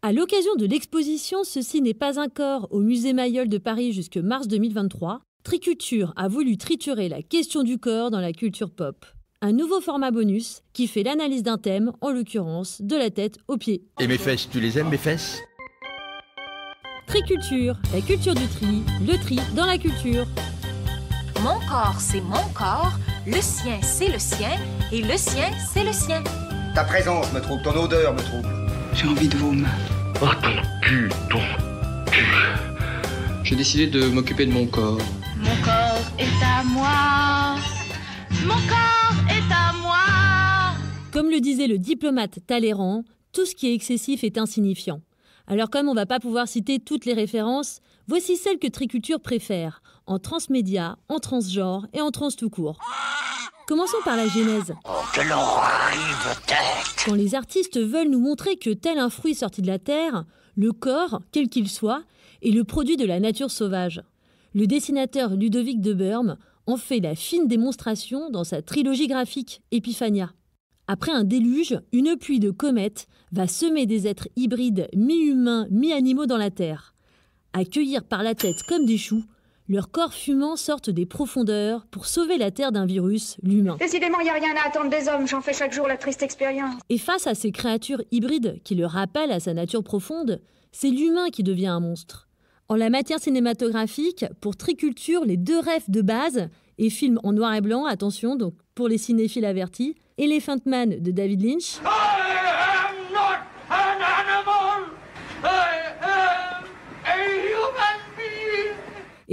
À l'occasion de l'exposition « Ceci n'est pas un corps » au musée Mayol de Paris jusque mars 2023, Triculture a voulu triturer la question du corps dans la culture pop. Un nouveau format bonus qui fait l'analyse d'un thème, en l'occurrence de la tête aux pieds. Et mes fesses, tu les aimes mes fesses? Triculture, la culture du tri, le tri dans la culture. Mon corps, c'est mon corps, le sien, c'est le sien, et le sien, c'est le sien. Ta présence me trouble, ton odeur me trouble. J'ai envie de vos mains. Oh ton cul. J'ai décidé de m'occuper de mon corps. Mon corps est à moi. Mon corps est à moi. Comme le disait le diplomate Talleyrand, tout ce qui est excessif est insignifiant. Alors comme on ne va pas pouvoir citer toutes les références, voici celles que Triculture préfère, en transmédia, en transgenre et en trans tout court. Commençons par la genèse. Oh, quelle horrible tête! Quand les artistes veulent nous montrer que tel un fruit sorti de la terre, le corps, quel qu'il soit, est le produit de la nature sauvage. Le dessinateur Ludovic de Beurme en fait la fine démonstration dans sa trilogie graphique Epiphania. Après un déluge, une pluie de comètes va semer des êtres hybrides mi-humains, mi-animaux dans la terre. Accueillir par la tête comme des choux, leurs corps fumants sortent des profondeurs pour sauver la Terre d'un virus, l'humain. Décidément, il n'y a rien à attendre des hommes, j'en fais chaque jour la triste expérience. Et face à ces créatures hybrides qui le rappellent à sa nature profonde, c'est l'humain qui devient un monstre. En la matière cinématographique, pour Triculture, les deux refs de base, et films en noir et blanc, attention, donc pour les cinéphiles avertis, Elephant Man de David Lynch,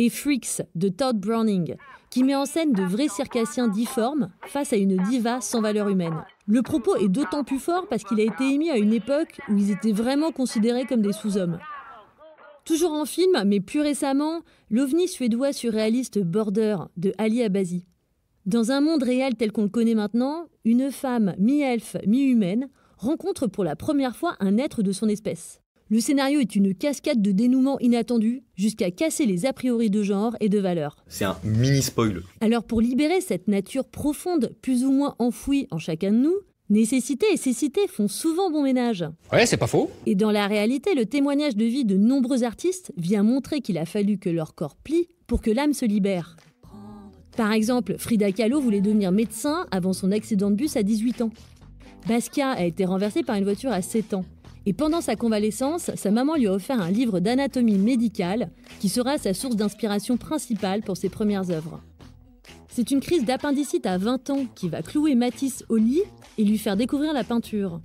et Freaks de Todd Browning, qui met en scène de vrais circassiens difformes face à une diva sans valeur humaine. Le propos est d'autant plus fort parce qu'il a été émis à une époque où ils étaient vraiment considérés comme des sous-hommes. Toujours en film, mais plus récemment, l'ovni suédois surréaliste Border de Ali Abazi. Dans un monde réel tel qu'on le connaît maintenant, une femme mi-elfe, mi-humaine rencontre pour la première fois un être de son espèce. Le scénario est une cascade de dénouements inattendus jusqu'à casser les a priori de genre et de valeur. C'est un mini-spoil. Alors pour libérer cette nature profonde, plus ou moins enfouie en chacun de nous, nécessité et cécité font souvent bon ménage. Ouais, c'est pas faux. Et dans la réalité, le témoignage de vie de nombreux artistes vient montrer qu'il a fallu que leur corps plie pour que l'âme se libère. Par exemple, Frida Kahlo voulait devenir médecin avant son accident de bus à 18 ans. Basquiat a été renversé par une voiture à 7 ans. Et pendant sa convalescence, sa maman lui a offert un livre d'anatomie médicale qui sera sa source d'inspiration principale pour ses premières œuvres. C'est une crise d'appendicite à 20 ans qui va clouer Matisse au lit et lui faire découvrir la peinture.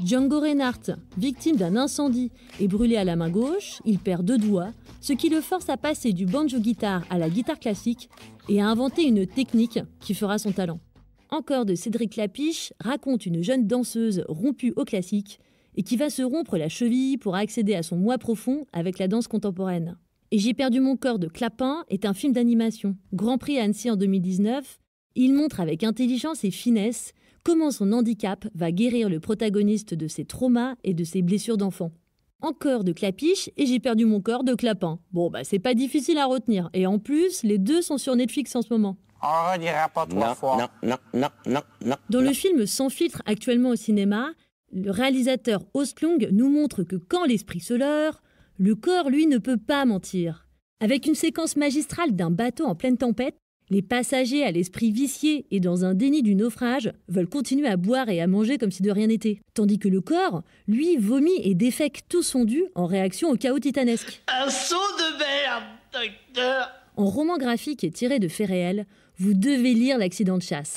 Django Reinhardt, victime d'un incendie et brûlé à la main gauche, il perd 2 doigts, ce qui le force à passer du banjo-guitare à la guitare classique et à inventer une technique qui fera son talent. Encore de Cédric Lapiche raconte une jeune danseuse rompue au classique et qui va se rompre la cheville pour accéder à son moi profond avec la danse contemporaine. Et J'ai perdu mon corps de Clapin est un film d'animation. Grand prix à Annecy en 2019, il montre avec intelligence et finesse comment son handicap va guérir le protagoniste de ses traumas et de ses blessures d'enfant. Encore de Clapiche et J'ai perdu mon corps de Clapin. Bon, c'est pas difficile à retenir. Et en plus, les deux sont sur Netflix en ce moment. On redira pas 3 fois. Non. Dans le film Sans filtre actuellement au cinéma, le réalisateur Ostlund nous montre que quand l'esprit se leurre, le corps, lui, ne peut pas mentir. Avec une séquence magistrale d'un bateau en pleine tempête, les passagers à l'esprit vicié et dans un déni du naufrage veulent continuer à boire et à manger comme si de rien n'était. Tandis que le corps, lui, vomit et défèque tout son dû en réaction au chaos titanesque. Un saut de merde, docteur! En roman graphique et tiré de faits réels, vous devez lire L'accident de chasse,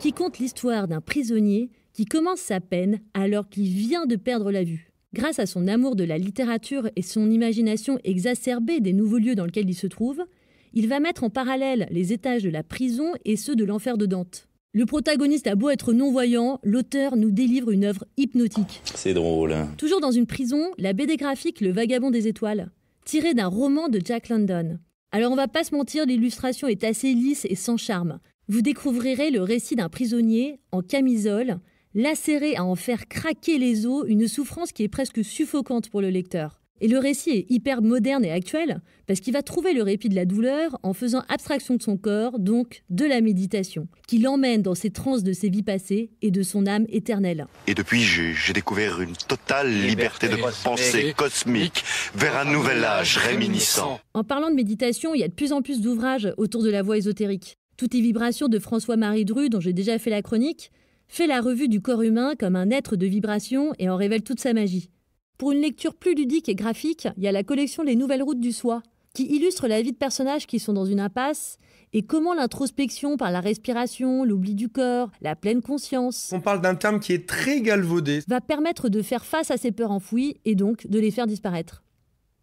qui conte l'histoire d'un prisonnier qui commence sa peine alors qu'il vient de perdre la vue. Grâce à son amour de la littérature et son imagination exacerbée des nouveaux lieux dans lesquels il se trouve, il va mettre en parallèle les étages de la prison et ceux de l'enfer de Dante. Le protagoniste a beau être non-voyant, l'auteur nous délivre une œuvre hypnotique. C'est drôle. Toujours dans une prison, la BD graphique Le Vagabond des étoiles, tirée d'un roman de Jack London. Alors on va pas se mentir, l'illustration est assez lisse et sans charme. Vous découvrirez le récit d'un prisonnier en camisole, lacéré à en faire craquer les os, une souffrance qui est presque suffocante pour le lecteur. Et le récit est hyper moderne et actuel parce qu'il va trouver le répit de la douleur en faisant abstraction de son corps, donc de la méditation, qui l'emmène dans ses transes de ses vies passées et de son âme éternelle. Et depuis, j'ai découvert une totale liberté de pensée cosmique vers un nouvel âge réminiscent. En parlant de méditation, il y a de plus en plus d'ouvrages autour de la voie ésotérique. Toutes les vibrations de François-Marie Dru, dont j'ai déjà fait la chronique, fait la revue du corps humain comme un être de vibration et en révèle toute sa magie. Pour une lecture plus ludique et graphique, il y a la collection Les Nouvelles Routes du Soi, qui illustre la vie de personnages qui sont dans une impasse et comment l'introspection par la respiration, l'oubli du corps, la pleine conscience... On parle d'un terme qui est très galvaudé. ...va permettre de faire face à ces peurs enfouies et donc de les faire disparaître.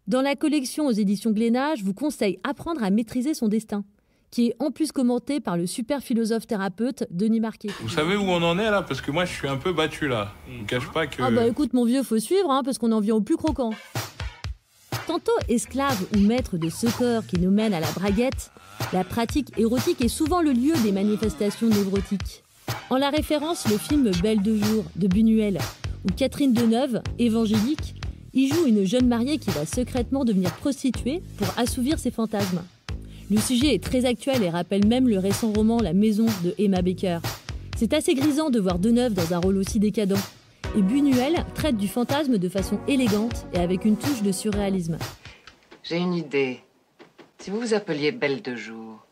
Dans la collection aux éditions Glénat, je vous conseille Apprendre à maîtriser son destin, qui est en plus commenté par le super philosophe thérapeute Denis Marquet. Vous savez où on en est là? Parce que moi je suis un peu battu là. Je ne cache pas que... Ah bah écoute mon vieux, faut suivre parce qu'on en vient au plus croquant. Tantôt esclave ou maître de ce corps qui nous mène à la braguette, la pratique érotique est souvent le lieu des manifestations névrotiques. En la référence, le film Belle de jour de Buñuel, où Catherine Deneuve, évangélique, y joue une jeune mariée qui va secrètement devenir prostituée pour assouvir ses fantasmes. Le sujet est très actuel et rappelle même le récent roman La Maison de Emma Baker. C'est assez grisant de voir Deneuve dans un rôle aussi décadent. Et Buñuel traite du fantasme de façon élégante et avec une touche de surréalisme. J'ai une idée. Si vous vous appeliez Belle de jour.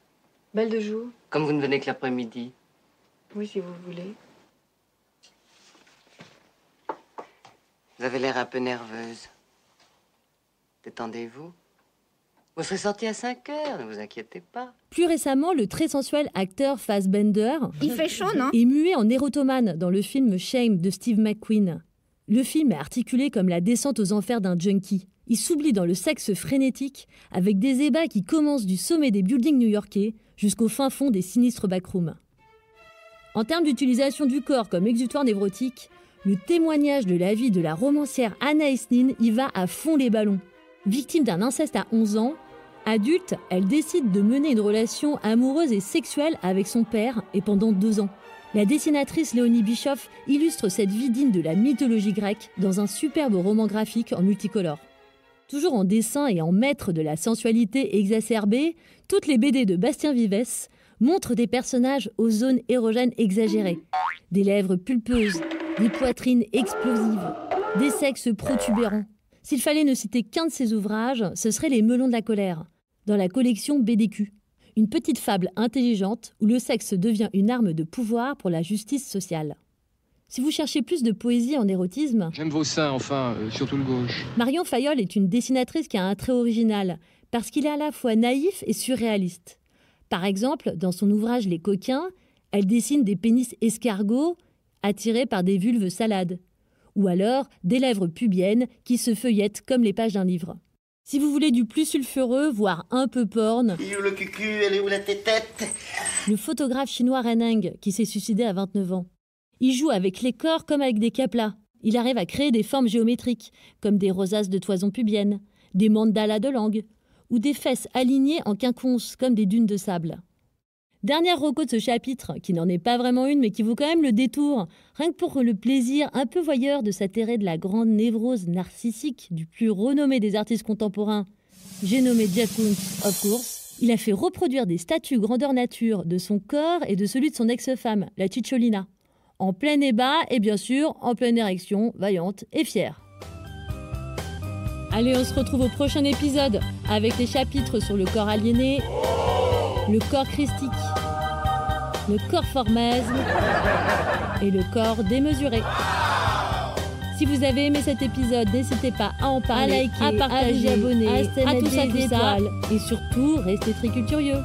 Belle de jour? Comme vous ne venez que l'après-midi. Oui, si vous voulez. Vous avez l'air un peu nerveuse. Détendez-vous. Vous serez sortie à 5 heures, ne vous inquiétez pas. Plus récemment, le très sensuel acteur Fassbender Il fait chaud, non? est muet en érotomane dans le film Shame de Steve McQueen. Le film est articulé comme la descente aux enfers d'un junkie. Il s'oublie dans le sexe frénétique avec des ébats qui commencent du sommet des buildings new-yorkais jusqu'au fin fond des sinistres backrooms. En termes d'utilisation du corps comme exutoire névrotique, le témoignage de la vie de la romancière Anaïs Nin y va à fond les ballons. Victime d'un inceste à 11 ans, adulte, elle décide de mener une relation amoureuse et sexuelle avec son père et pendant 2 ans. La dessinatrice Léonie Bischoff illustre cette vie digne de la mythologie grecque dans un superbe roman graphique en multicolore. Toujours en dessin et en maître de la sensualité exacerbée, toutes les BD de Bastien Vivès montrent des personnages aux zones érogènes exagérées. Des lèvres pulpeuses, des poitrines explosives, des sexes protubérants. S'il fallait ne citer qu'un de ses ouvrages, ce serait Les Melons de la colère, dans la collection BDQ. Une petite fable intelligente où le sexe devient une arme de pouvoir pour la justice sociale. Si vous cherchez plus de poésie en érotisme... J'aime vos seins, enfin, surtout le gauche. Marion Fayolle est une dessinatrice qui a un trait original, parce qu'il est à la fois naïf et surréaliste. Par exemple, dans son ouvrage Les coquins, elle dessine des pénis escargots attirés par des vulves salades. Ou alors des lèvres pubiennes qui se feuillettent comme les pages d'un livre. Si vous voulez du plus sulfureux, voire un peu porn... Il est où le cucu? Elle est où la tétette? Le photographe chinois Ren Heng, qui s'est suicidé à 29 ans. Il joue avec les corps comme avec des caplas. Il arrive à créer des formes géométriques, comme des rosaces de toison pubienne, des mandalas de langue, ou des fesses alignées en quinconce, comme des dunes de sable. Dernière reco de ce chapitre, qui n'en est pas vraiment une, mais qui vaut quand même le détour, rien que pour le plaisir un peu voyeur de s'atterrer de la grande névrose narcissique du plus renommé des artistes contemporains. J'ai nommé Jeff Koons, of course. Il a fait reproduire des statues grandeur nature de son corps et de celui de son ex-femme, la Cicciolina, en plein ébat et bien sûr en pleine érection, vaillante et fière. Allez, on se retrouve au prochain épisode avec les chapitres sur le corps aliéné, le corps christique, le corps formesme et le corps démesuré. Si vous avez aimé cet épisode, n'hésitez pas à en parler, à liker, à partager, à vous abonner, à tout ça, et surtout, restez triculturieux.